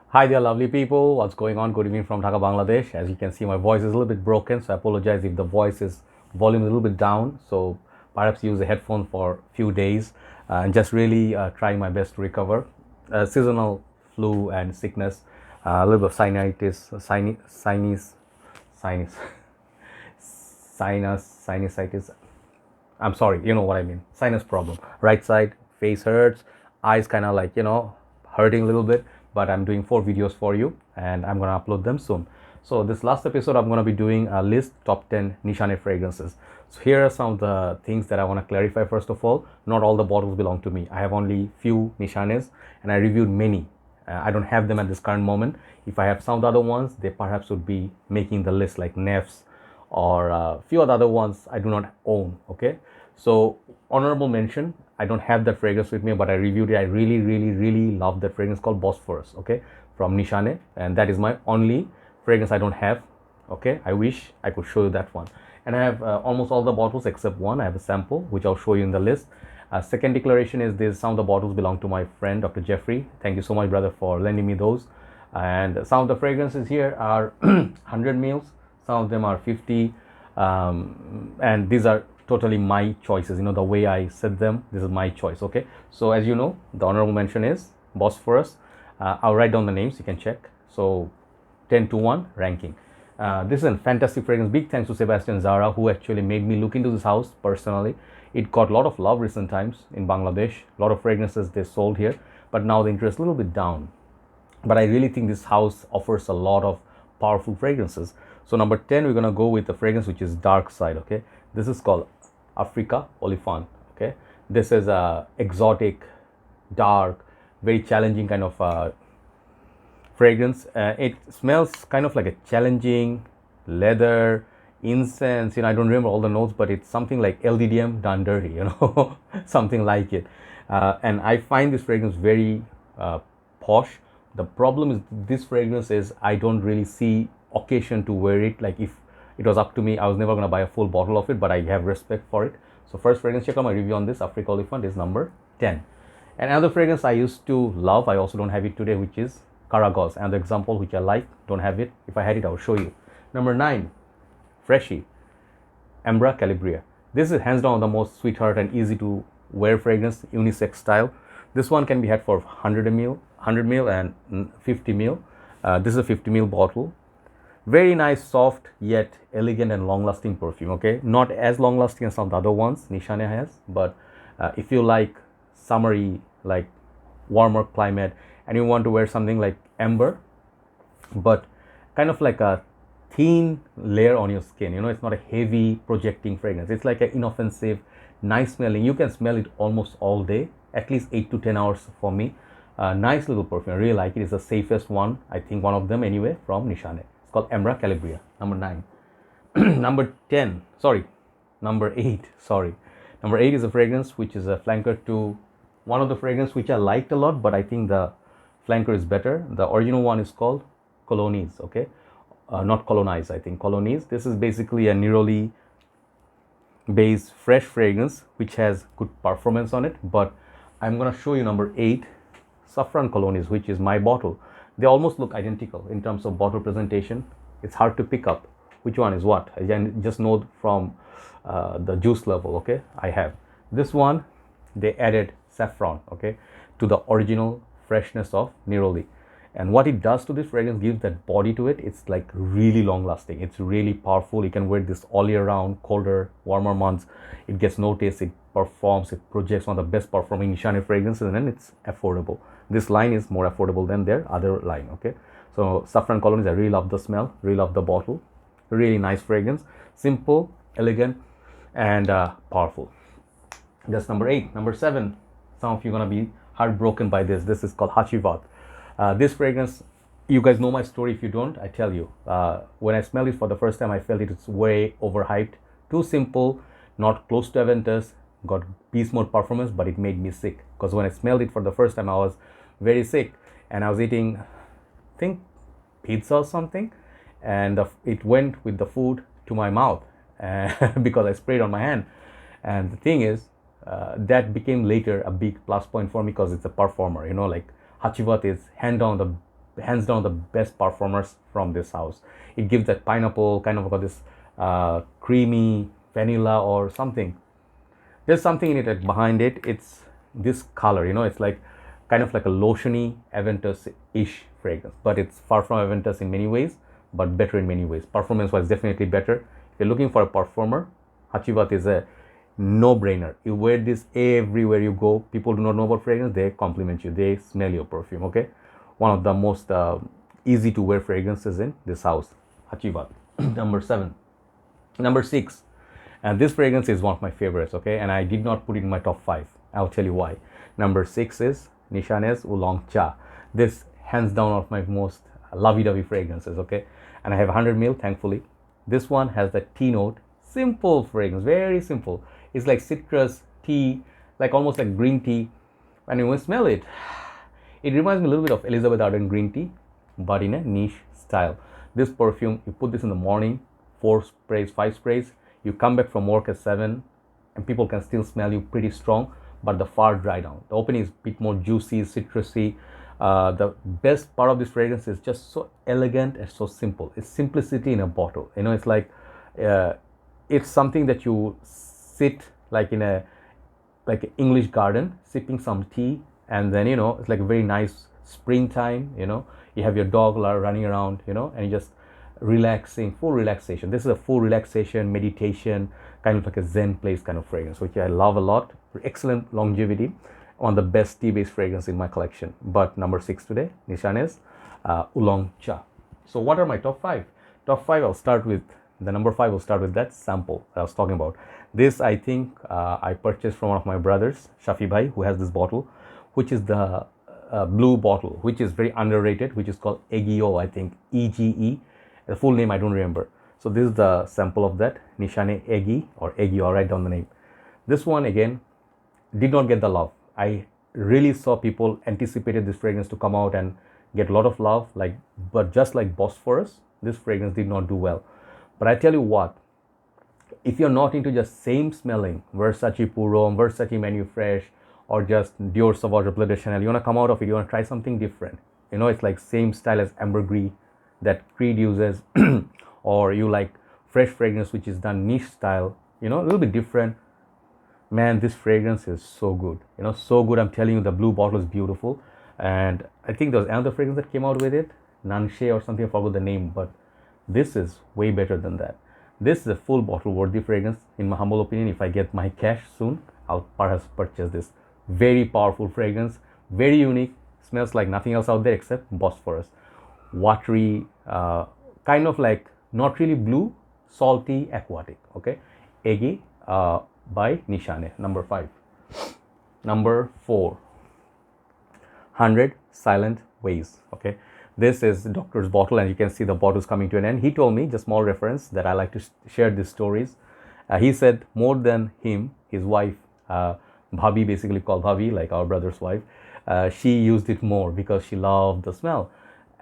Hi there, lovely people. What's going on? Good evening from Dhaka, Bangladesh. As you can see, my voice is a little bit broken, so I apologize if the voice is volume is a little bit down. So perhaps use a headphone for a few days and just really trying my best to recover. Seasonal flu and sickness, a little bit of sinus, sinusitis. I'm sorry, you know what I mean. Sinus problem. Right side, face hurts, eyes kind of like, hurting a little bit. But I'm doing 4 videos for you and I'm going to upload them soon. So this last episode, I'm going to be doing a list top 10 Nishane fragrances. So here are some of the things that I want to clarify. First of all, not all the bottles belong to me. I have only few Nishanes and I reviewed many. I don't have them at this current moment. If I have some of the other ones, they perhaps would be making the list, like Nefs or a few of the other ones I do not own. Okay, so honorable mention, I don't have that fragrance with me, but I reviewed it. I really love that fragrance called Boszporusz, okay, from Nishane, and that is my only fragrance I don't have. Okay, I wish I could show you that one. And I have almost all the bottles except one. I have a sample which I'll show you in the list. Second declaration is this: some of the bottles belong to my friend Dr. Jeffrey. Thank you so much, brother, for lending me those. And some of the fragrances here are 100 mils, some of them are 50, and these are totally my choices. The way I set them, this is my choice. Okay, so as you know, the honorable mention is Boszporusz. I'll write down the names, you can check. So 10 to 1 ranking. This is a fantastic fragrance. Big thanks to Sebastian Zara, who actually made me look into this house personally. It got a lot of love recent times in Bangladesh. A lot of fragrances they sold here, but now the interest is a little bit down. But I really think this house offers a lot of powerful fragrances. So number 10, we're gonna go with the fragrance which is dark side. Okay, this is called Afrika Olifant. Okay, this is a exotic, dark, very challenging kind of fragrance. It smells kind of like a challenging leather, incense. I don't remember all the notes, but it's something like LDDM done dirty. Something like it. And I find this fragrance very posh. The problem is this fragrance is I don't really see occasion to wear it. Like if it was up to me, I was never going to buy a full bottle of it, but I have respect for it. So first fragrance, check out my review on this. Afrika Olifant is number 10. And another fragrance I used to love, I also don't have it today, which is Karagos. Another example which I like, don't have it. If I had it, I will show you. Number 9, Freshie, Ambra Calibria. This is hands down the most sweetheart and easy to wear fragrance, unisex style. This one can be had for 100 ml, 100 ml and 50 ml. This is a 50 ml bottle. Very nice, soft, yet elegant and long-lasting perfume. Okay, not as long-lasting as some of the other ones Nishane has, but if you like summery, like warmer climate, and you want to wear something like amber, but kind of like a thin layer on your skin. It's not a heavy projecting fragrance. It's like an inoffensive, nice smelling. You can smell it almost all day, at least 8 to 10 hours for me. Nice little perfume. I really like it. It's the safest one, I think, one of them anyway, from Nishane. It's called Amara Calibria, number 9. Number 8, sorry. Number 8 is a fragrance which is a flanker to one of the fragrance which I liked a lot, but I think the flanker is better. The original one is called Colonies, okay? Not Colonize, I think, Colonies. This is basically a neroli based fresh fragrance which has good performance on it, but I'm gonna show you number 8, Saffron Colonies, which is my bottle. They almost look identical in terms of bottle presentation. It's hard to pick up which one is what. I just know from the juice level. Okay, I have this one. They added saffron, okay, to the original freshness of neroli, and what it does to this fragrance, gives that body to it. It's like really long lasting. It's really powerful. You can wear this all year round, colder, warmer months. It gets noticed. It performs. It projects one of the best performing Nishane fragrances, and then it's affordable. This line is more affordable than their other line. Okay, so Saffron Colonies, I really love the smell, really love the bottle. Really nice fragrance, simple, elegant, and powerful. That's number 8. Number 7, some of you are gonna be heartbroken by this. This is called Hachivat. This fragrance, you guys know my story. If you don't, I tell you. When I smelled it for the first time, I felt it's way overhyped, too simple, not close to Aventus, got beast mode performance, but it made me sick. Because when I smelled it for the first time, I was very sick, and I was eating, I think, pizza or something, and it went with the food to my mouth because I sprayed on my hand. And the thing is, that became later a big plus point for me because it's a performer. Like Hachivat is hand down the hands down the best performers from this house. It gives that pineapple kind of got this creamy vanilla or something. There's something in it, like behind it. It's this color, you know, it's like kind of like a lotiony Aventus-ish fragrance, but it's far from Aventus in many ways, but better in many ways. Performance wise, definitely better. If you're looking for a performer, Hachivat is a no-brainer. You wear this everywhere you go. People do not know about fragrance, they compliment you, they smell your perfume. Okay, one of the most easy to wear fragrances in this house, Hachivat. Number 7. Number 6, and this fragrance is one of my favorites. Okay, and I did not put it in my top 5. I'll tell you why. Number 6 is Nishane's Oolong Cha. This hands down of my most lovey-dovey fragrances. Okay, and I have 100 ml, thankfully. This one has the tea note. Simple fragrance, very simple. It's like citrus tea, like almost like green tea. And when you smell it, it reminds me a little bit of Elizabeth Arden green tea, but in a niche style. This perfume, you put this in the morning, 4 sprays, 5 sprays. You come back from work at 7, and people can still smell you pretty strong, but the far dry down. The opening is a bit more juicy, citrusy. The best part of this fragrance is just so elegant and so simple. It's simplicity in a bottle. You know, it's like it's something that you sit like in a like an English garden sipping some tea, and then, you know, it's like a very nice springtime. You know, you have your dog running around, you know, and you just relaxing, full relaxation. This is a full relaxation, meditation, kind of like a Zen place kind of fragrance, which I love a lot. Excellent longevity, one of the best tea-based fragrance in my collection. But number 6 today, Nishane's Oolong Cha. So what are my top 5? Top 5, I'll start with the number 5. Will start with that sample I was talking about. This, I think, I purchased from one of my brothers, Shafi Bhai, who has this bottle, which is the blue bottle, which is very underrated, which is called Eggy, I think, EGE. The full name I don't remember. So this is the sample of that, Nishane Eggy or Eggy. I'll write down the name. This one again did not get the love. I really saw people anticipated this fragrance to come out and get a lot of love, like, but just like Boszporusz, this fragrance did not do well. But I tell you what, if you're not into just same smelling Versace Puro, Versace Menu Fresh, or just Dior Sauvage or Bleu de Chanel, you want to come out of it, you want to try something different. You know, it's like same style as Ambergris that Creed uses, or you like fresh fragrance which is done niche style, you know, a little bit different. Man, this fragrance is so good, you know, so good. I'm telling you, the blue bottle is beautiful. And I think there was another fragrance that came out with it, Nanshe or something, I forgot the name, but this is way better than that. This is a full bottle worthy fragrance, in my humble opinion. If I get my cash soon, I'll perhaps purchase this. Very powerful fragrance, very unique, smells like nothing else out there except Boszporusz. Watery, kind of like not really blue, salty, aquatic. Okay, Eggy by Nishane, number 5. Number 4, 100 Silent Ways. Okay, this is the doctor's bottle, and you can see the bottle's coming to an end. He told me, just small reference, that I like to share these stories. He said more than him, his wife, Bhabhi, basically called Bhabhi, like our brother's wife, she used it more because she loved the smell.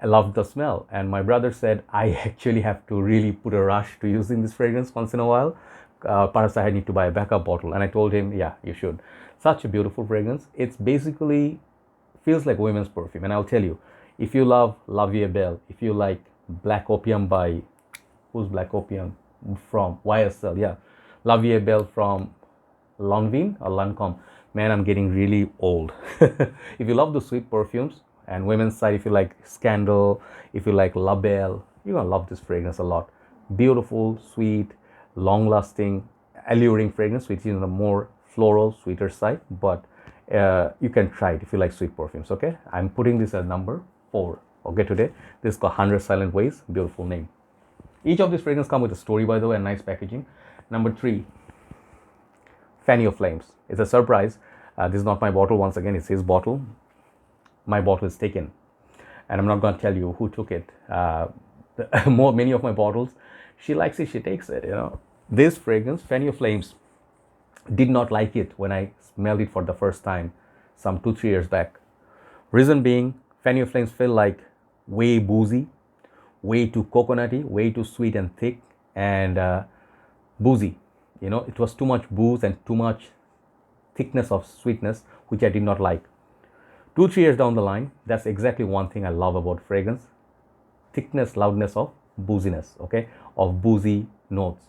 I loved the smell, and my brother said I actually have to really put a rush to using this fragrance once in a while. Perhaps I need to buy a backup bottle, and I told him, yeah, you should. Such a beautiful fragrance. It's basically feels like women's perfume, and I'll tell you, if you love La Vie est Belle, if you like Black Opium by, who's Black Opium from? YSL, yeah, La Vie est Belle from Lanvin or Lancome. Man, I'm getting really old. If you love the sweet perfumes, and women's side, if you like Scandal, if you like La Belle, you're gonna love this fragrance a lot. Beautiful, sweet, long lasting, alluring fragrance, which is on the more floral, sweeter side, but you can try it if you like sweet perfumes. Okay, I'm putting this as number 4. Okay, today this is called 100 Silent Ways. Beautiful name. Each of these fragrances come with a story, by the way, and nice packaging. Number 3, Fanny of Flames. It's a surprise. This is not my bottle. Once again, it's his bottle. My bottle is taken, and I'm not going to tell you who took it. Many of my bottles, she likes it, she takes it, you know. This fragrance, Fanny of Flames, did not like it when I smelled it for the first time some 2-3 years back. Reason being, Fanny of Flames felt like way boozy, way too coconutty, way too sweet and thick, and boozy. You know, it was too much booze and too much thickness of sweetness, which I did not like. 2-3 years down the line, that's exactly one thing I love about fragrance: thickness, loudness of booziness, okay, of boozy notes,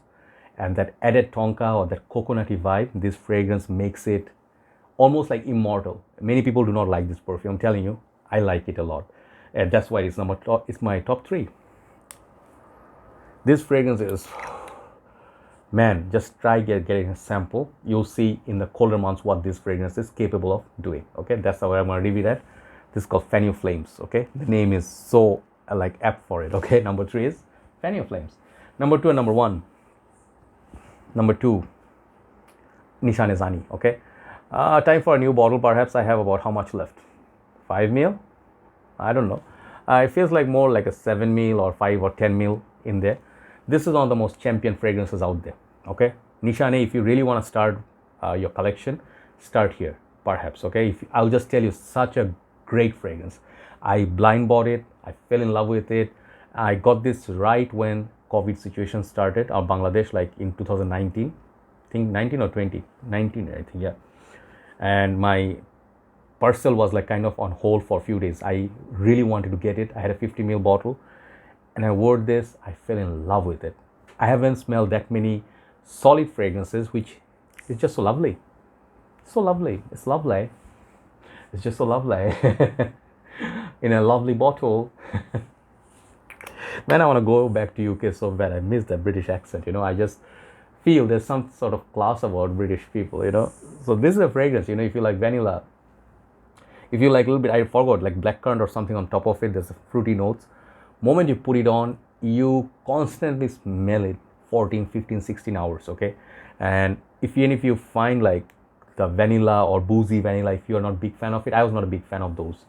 and that added tonka or that coconutty vibe. This fragrance makes it almost like immortal. Many people do not like this perfume. I'm telling you, I like it a lot, and that's why it's my top 3. This fragrance is, man, just try getting a sample. You'll see in the colder months what this fragrance is capable of doing. Okay, that's how I'm gonna review that. This is called Fanny of Flames. Okay, the name is so like apt for it. Okay, number 3 is Fanny of Flames. Number 2 and number 1. Number 2, Nishane Izani. Okay, time for a new bottle. Perhaps I have about how much left? 5 ml? I don't know. It feels like more like a 7 ml or 5 or 10 ml in there. This is one of the most champion fragrances out there. Okay, Nishane, if you really want to start your collection, start here perhaps. Okay, I'll just tell you, such a great fragrance. I blind bought it, I fell in love with it. I got this right when COVID situation started, or Bangladesh, like in 2019, I think 19 or 20, 19 I think, yeah. And my parcel was like kind of on hold for a few days. I really wanted to get it. I had a 50 ml bottle and I wore this. I fell in love with it. I haven't smelled that many solid fragrances, which is just so lovely. So lovely. It's lovely. It's just so lovely. In a lovely bottle. Man, I want to go back to UK so bad. I miss that British accent, you know. I just feel there's some sort of class about British people, you know. So this is a fragrance, you know, if you like vanilla, if you like a little bit, I forgot, like blackcurrant or something on top of it, there's a fruity notes. Moment you put it on, you constantly smell it 14, 15, 16 hours, okay? And even if you find like the vanilla or boozy vanilla, if you're not a big fan of it, I was not a big fan of those,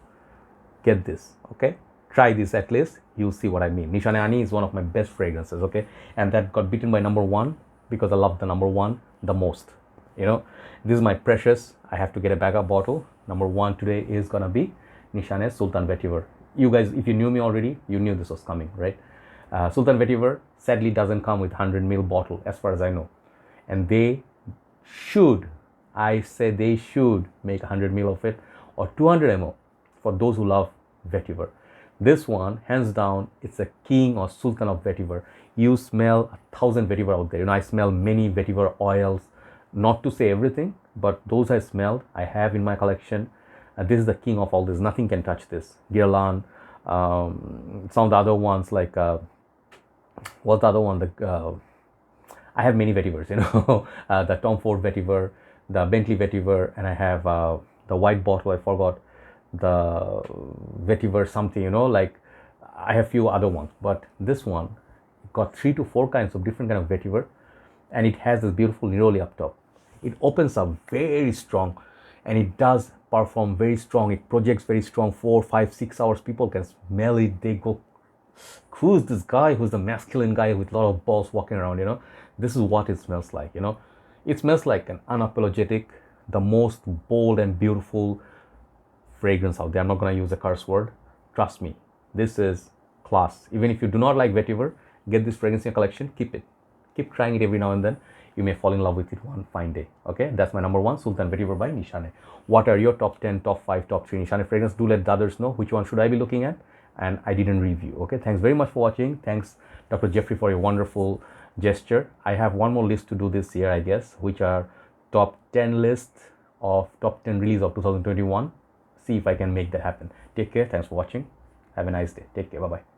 get this, okay? Try this at least, you'll see what I mean. Nishane Izani is one of my best fragrances, okay? And that got beaten by number 1 because I love the number 1 the most, you know. This is my precious. I have to get a backup bottle. Number 1 today is gonna be Nishane Sultan Vetiver. You guys, if you knew me already, you knew this was coming, right? Sultan Vetiver sadly doesn't come with 100 ml bottle as far as I know, and they should, I say they should make 100 ml of it, or 200 ml for those who love Vetiver. This one, hands down, it's a king or sultan of Vetiver. You smell 1,000 Vetiver out there. You know, I smell many Vetiver oils, not to say everything, but those I smelled, I have in my collection. This is the king of all this. Nothing can touch this. Guerlain, some of the other ones like, what's the other one? I have many Vetivers, you know, the Tom Ford Vetiver, the Bentley Vetiver, and I have the white bottle, I forgot, the Vetiver something, you know, like I have few other ones, but this one got 3 to 4 kinds of different kind of Vetiver, and it has this beautiful neroli up top. It opens up very strong, and it does perform very strong. It projects very strong, 4, 5, 6 hours. People can smell it. They go, who's this guy? Who's the masculine guy with a lot of balls walking around, you know? This is what it smells like, you know? It smells like an unapologetic, the most bold and beautiful fragrance out there. I'm not going to use a curse word. Trust me, this is class. Even if you do not like Vetiver, get this fragrance in your collection. Keep it. Keep trying it every now and then. You may fall in love with it one fine day. Okay, that's my number 1, Sultan Vetiver by Nishane. What are your top 10, top 5, top 3 Nishane fragrance? Do let the others know which one should I be looking at, and I didn't review. Okay, thanks very much for watching. Thanks, Dr. Jeffrey, for your wonderful gesture. I have one more list to do this year, I guess, which are top 10 list of top 10 release of 2021. See if I can make that happen. Take care. Thanks for watching. Have a nice day. Take care. Bye-bye.